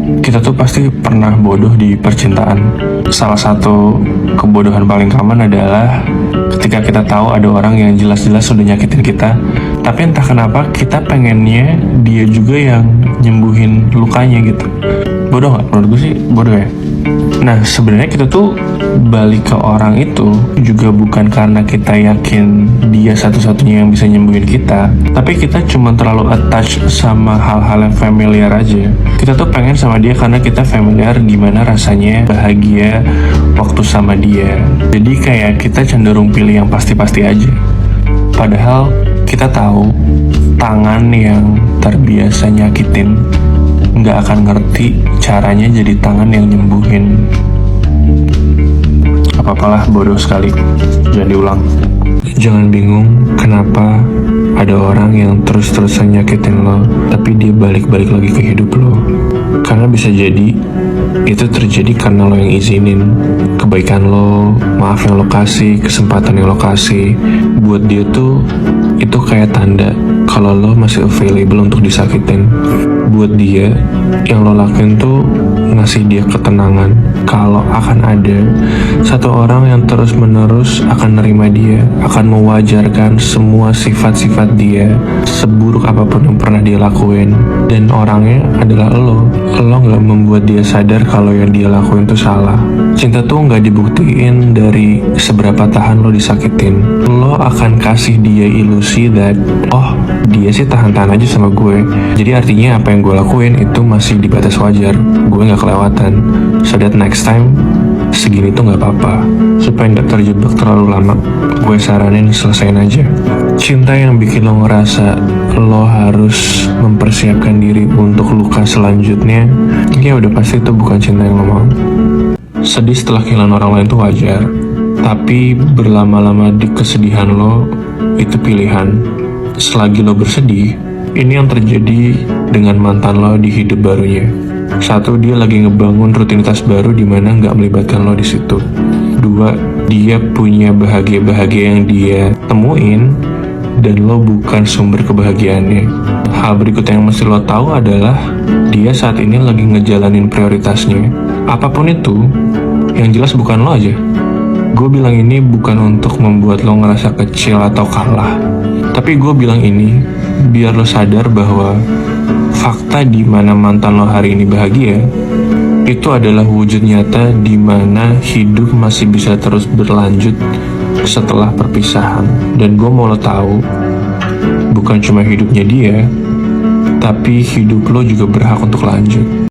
Kita tuh pasti pernah bodoh di percintaan. Salah satu kebodohan paling common adalah ketika kita tahu ada orang yang jelas-jelas sudah nyakitin kita, tapi entah kenapa kita pengennya dia juga yang nyembuhin lukanya gitu. Bodoh nggak? Menurut gue sih bodoh ya. Nah, sebenarnya kita tuh balik ke orang itu juga bukan karena kita yakin dia satu-satunya yang bisa nyembuhin kita, tapi kita cuma terlalu attach sama hal-hal yang familiar aja. Kita tuh pengen sama dia karena kita familiar gimana rasanya bahagia waktu sama dia. Jadi kayak kita cenderung pilih yang pasti-pasti aja. Padahal kita tahu tangan yang terbiasa nyakitin nggak akan ngerti caranya jadi tangan yang nyembuhin. Apa-apalah, bodoh sekali. Jangan diulang. Jangan bingung kenapa ada orang yang terus-terusan nyakitin lo, tapi dia balik-balik lagi ke hidup lo. Karena bisa jadi itu terjadi karena lo yang izinin. Kebaikan lo, maaf yang lo kasih, kesempatan yang lo kasih, buat dia tuh itu kayak tanda kalau lo masih available untuk disakitin. Buat dia, yang lo lakuin tuh ngasih dia ketenangan kalau akan ada satu orang yang terus-menerus akan nerima dia, akan mewajarkan semua sifat-sifat dia, seburuk apapun yang pernah dia lakuin. Dan orangnya adalah lo. Lo gak membuat dia sadar kalau yang dia lakuin tuh salah. Cinta tuh gak dibuktiin dari seberapa tahan lo disakitin. Lo akan kasih dia ilusi that, oh dia sih tahan-tahan aja sama gue, jadi artinya apa yang gue lakuin itu masih di batas wajar, gue gak kelewatan. So that next time segini tuh gak apa-apa. Supaya gak terjebak terlalu lama, gue saranin selesain aja. Cinta yang bikin lo ngerasa lo harus mempersiapkan diri untuk luka selanjutnya, ya udah pasti itu bukan cinta yang lo mau. Sedih setelah kehilangan orang lain tuh wajar, tapi berlama-lama di kesedihan lo itu pilihan. Selagi lo bersedih, ini yang terjadi dengan mantan lo di hidup barunya. Satu, dia lagi ngebangun rutinitas baru di mana nggak melibatkan lo di situ. Dua, dia punya bahagia-bahagia yang dia temuin dan lo bukan sumber kebahagiaannya. Hal berikutnya yang mesti lo tahu adalah dia saat ini lagi ngejalanin prioritasnya. Apapun itu, yang jelas bukan lo aja. Gue bilang ini bukan untuk membuat lo ngerasa kecil atau kalah, tapi gue bilang ini biar lo sadar bahwa fakta di mana mantan lo hari ini bahagia itu adalah wujud nyata di mana hidup masih bisa terus berlanjut setelah perpisahan. Dan gue mau lo tahu, bukan cuma hidupnya dia, tapi hidup lo juga berhak untuk lanjut.